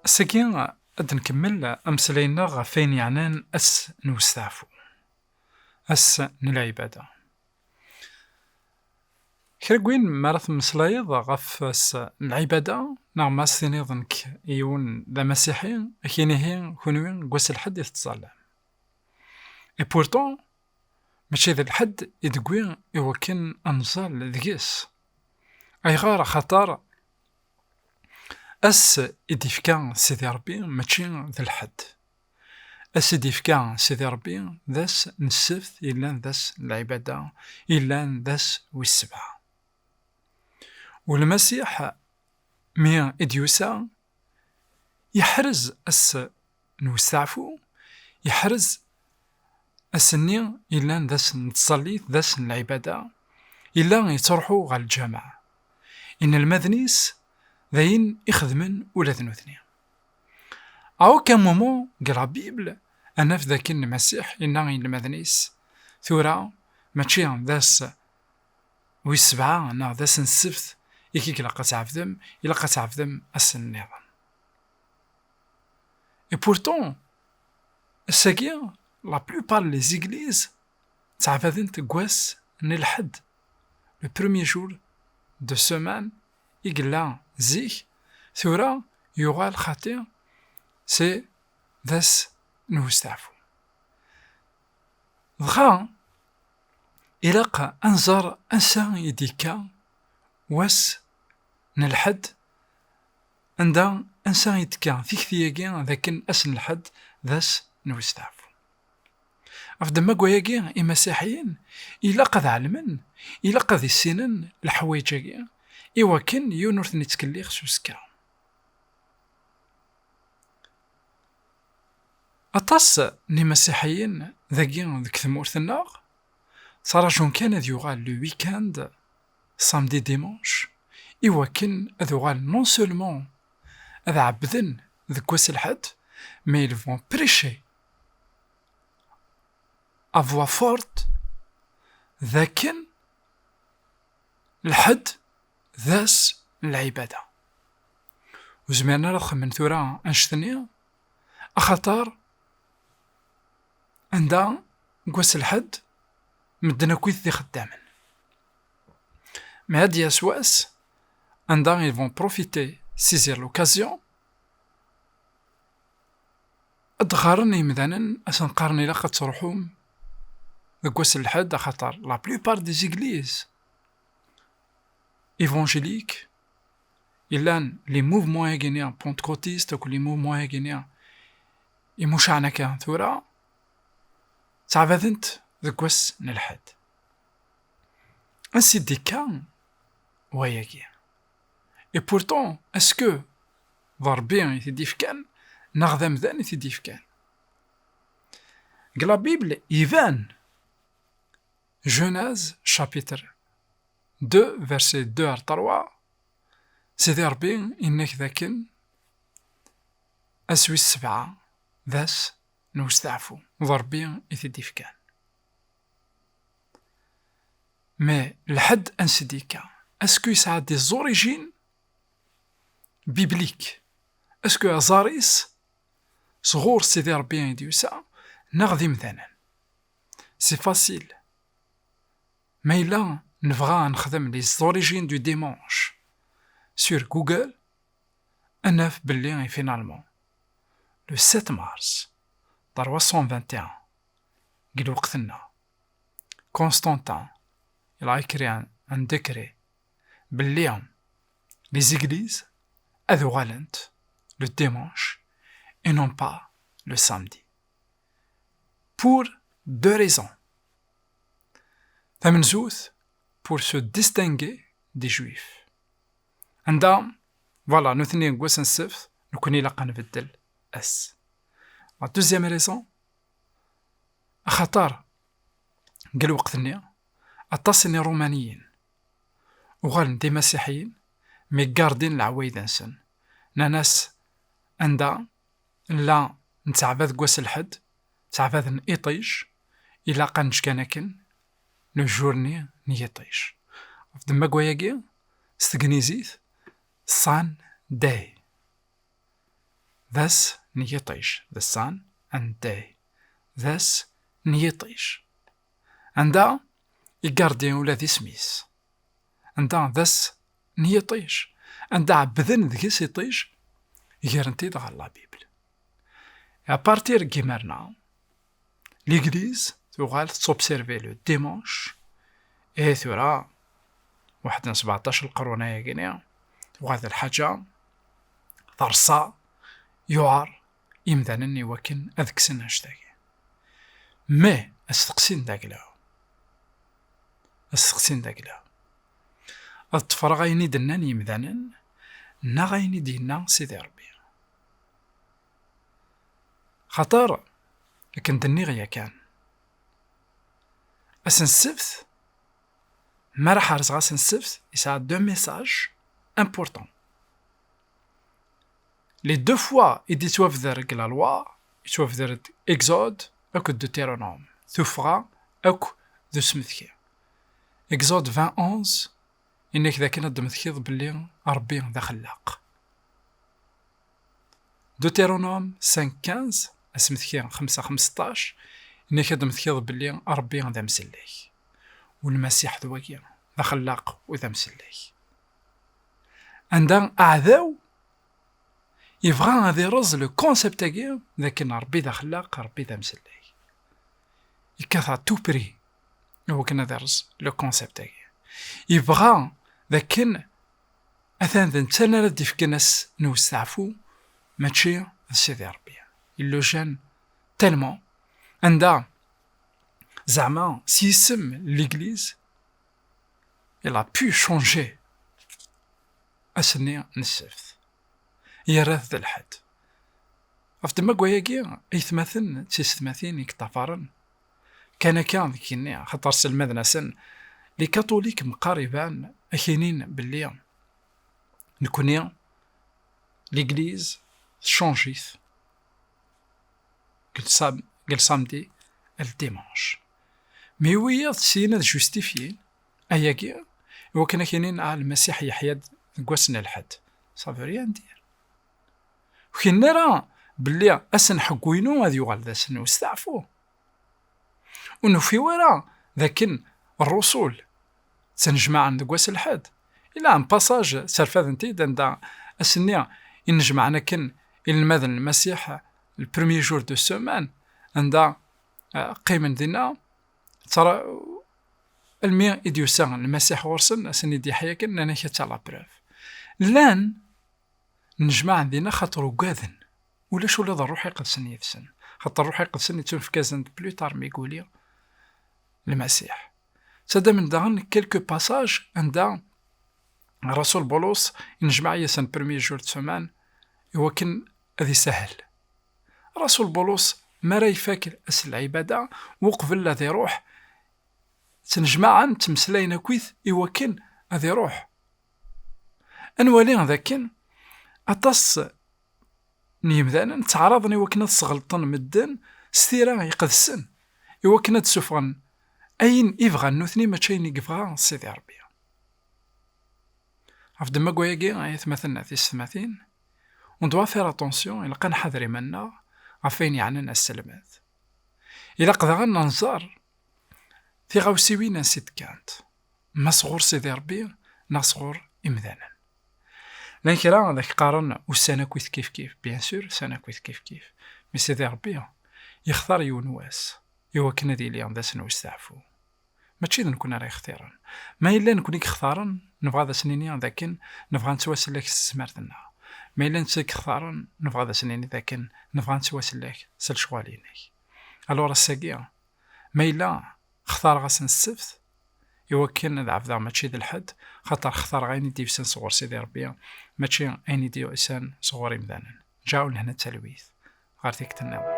ساكين غاد نكمل أمسلينا غا فين يعنان نوستعفو العبادة. كرا كوين مرات تمسلايض غف العبادة نعم ستينيض نك يون ذا مسيحي كينيهي كونوين كواس الحد يتصالح. اي بورتون ماشي ذا الحد يدقوين يوكن أنزال ذكيس أي غار خطر إديفكا سيدي ربي ماشي ذا الحد. إديفكا سيدي ربي ذاس نسفت إلا ذاس العبادة إلا ذاس والسبعة. والمسيح مي إديوسا يحرز نوستعفو يحرز السني إلا ذاس نتصلي ذاس العبادة إلا يتروحو غا الجامعة. إن المذنيس ذاين يخدمن ولا ذنوثني. أو كان مومو قرا بيبل أنا في ذاك المسيح إنا المذنيس ثورا ماشي ذاس ويسبعة أنا ذاس السبت يكيك لقا تعفدم إلا قا تعفدم النظام. Et pourtant الساكيا لا بلوبار لي زيغليز تعفدن تقواس نلحد لو بروميي جور دو سومان يقلا زيك ثورا يغال خاطر سي ذاس نوستعفو. دغا إلاقا أنزار أنسان يديكا واس نلحد عندها أنسان يديكا فيك ثياقيا ذاكن أسن الحد ذاس نوستعفو. أفدما قوياقيا إمسيحيين إلاقا ذا علمن إلاقا ذي السنن الحوايجاقيا إوا كان يونورث نتكليغ سوسكا. أطاس مسيحيين ذاكين ذك ثمورثنا صراجون كان ذ يغال لو ويكاند سامدي ديمونش إوا كان ذ يغال نون سولمون ذا عبدن ذك واس الحد مي ils vont prêcher à voix forte ذاكن الحد ذاس العبادة. وزمانا رخ من ثورا أنشتني أخطار عندها قواس الحد مدنا كويث ذي خدامن مي هاد يسواس عندها ils vont profiter saisir l'occasion أدغارني مذانا أسنقارني لقد تروحوم قواس الحد خطر لا بلوبار دي زيغليز évangéliques, إلا لي موفمون هاكينيا بونتكوتيست وكل لي موفمون هاكينيا يموشعنا كان ثورا تعبذنت ذك واس نلحد. انسي دي كان وياكي. Et pourtant, est-ce que ضربين يتديف كان نغذم ذان يتديف كان. La Bible يبان Genèse chapitre 2 verset 2 à 3 سيدي ربي إنك ذاكن أسوي السبعة ذاس نوستعفو ضربي يثديف كان. مي الحد أنسديكا أسكو يسعد دي زوريجين بيبليك أسكو أزاريس صغور سيدي ربي يديوسا نغذي مثلا سي فاسيل ما إلا نبغى نخدم لي زوريجين دو ديمونش سور جوجل أناف بلي فينالمون لو 7 مارس 321 قل وقتنا كونستانتان إلا يكري ان ديكري بلي لي زيغليز أذو غالنت لو ديمونش et non pas le samedi pour 2 raisons. Tamenzout pour se distinguer des juifs. عندها فوالا نوثني نقوس نسف نكوني لاقا نبدل اس. لا دوزيام ريزون خطر قال وقتني اتصني رومانيين وغال دي مسيحيين مي قاردين العوايد انسن ناس عندها لا نتعباد قواس الحد تعباد نئطيج إلا قنش كانكن نجورني نيطيج في دما قواياكي ستقنيزيث صان داي ذاس نيطيش the sun and day ذاس نيطيش عندها يقاردين ولا ذي سميس عندها ذاس نيطيش عندها عبذن ذكي سيطيش يغرنتي دغا لا بيبل ابارتير كيمرنا ليغليز تغال تسوبسيرفي لو ديمونش ثورا واحد 17 القرون ياكينيا وهذا الحاجة ضرصا يعار يمدانني وكن أذكسن هاشتاكي مي أستقسين داكلاو أتفرغيني دنان يمدانن نغيني دينا سيدي ربي خطر لكن دني غيا كان أسن السبت ما راح أرزغ أسن السبت يساعد 2 ميساج important. Les 2 fois il dit توافذر la loi توافذر Exode أكو Deutéronome ثفرة أكو ذو سمثكي Exode 20:11 إنك ذاك ندمثكيض باللي ربي ذا خلاق Deutéronome 5:15 اسمثكي 5:15 إنك ندمثكيض باللي ربي ذا مسلي والمسيح ذواكي ذا خلاق وذا مسلي عندها أعذاو يبغى غادي يرز لو كونسيبت تاعي ذاك ربي ذا خلاق ربي ذا مسلي يكاثا تو بري هو كنا درز لو كونسيبت تاعي يبغى ذاك اثان ذا نتانا ردي في كناس نوستعفو ماشي سيدي ربي إلو جان تالمون عندها زعما سيسم ليغليز إلا بو شونجي أسني نسفت يراث ذا الحد أفدما قوياكي أي ثماثن تيس ثماثين يكتفارن كان كيني خطر سلمذنا سن لي كاثوليك مقاربان أكينين باللي نكوني ليغليز شونجيث قل سامدي الديمانش مي ويا تسينا جوستيفيين أياكي وكنا كاينين المسيح يحيى قوسنا الحد صافي ريان ندير وكاين راه بلي اسن حكوينو غادي يوغال ذا سن واستعفوه ونو في ورا ذاك الرسول تنجمع عند قواس الحد الى ان باساج سالفاذ انتي دندا اسنيا ينجمعنا كن المذن المسيح البريمي جور دو سومان عندها قيمن دينا ترى المي إديوسان المسيح ورسن أسني دي حيا كن أنا كتا لا بروف لان نجمع عندنا خاطر وقاذن ولا شو لا روحي قدسن يفسن خاطر روحي قدسن يتون في كازن بلوتار ميقولي المسيح سادا من داغن كيلكو باساج عندها الرسول بولس ينجمع يسن برمي جور تسمان هو كن هذي سهل رسول بولس ما راه يفاكر أس العبادة وقبل لا ذي روح تنجمعا تمسلاينا كويث إوا كان هذي روح أنوالي ذاكن أطس نيمذانا نتعرضني وكنا تصغلطن مدن ستيرا يقدسن إوا كنا تسوفغن أين يبغى نوثني ما تشيني يبغى سيدي ربي عفد ما قوياكي غايث مثلنا في السماثين وندوا فير أتونسيون إلا كان حذري منا عفين يعني السلمات إلا قدغن ننظر في غاوسيوين نسيت كانت ما صغور سيدي ربي نا صغور إمذانا لان كرا ذاك قارن وسانا كويث كيف بيان سور سانا كويث كيف مي سيدي ربي يختار يونواس إوا كنا ديالي ذا سنو يستعفو ماشي نكون راه اختيارا ما إلا نكون اختارا نبغى ذا سنيني ذاكن نبغى نتواصل لك سمارتنا ما إلا نتك اختارا نبغى ذا سنيني ذاكن نبغى نتواصل لك سل شغالينك الوغ الساقية ما إلا اختار غاسن السبت إوا كان ضعف ذا ماشي ذا الحد خاطر اختار غايني ديو سن صغور سيدي ربي ماشي عيني ديو إنسان صغور إمذانا جاو لهنا التلويث غير ديك تناول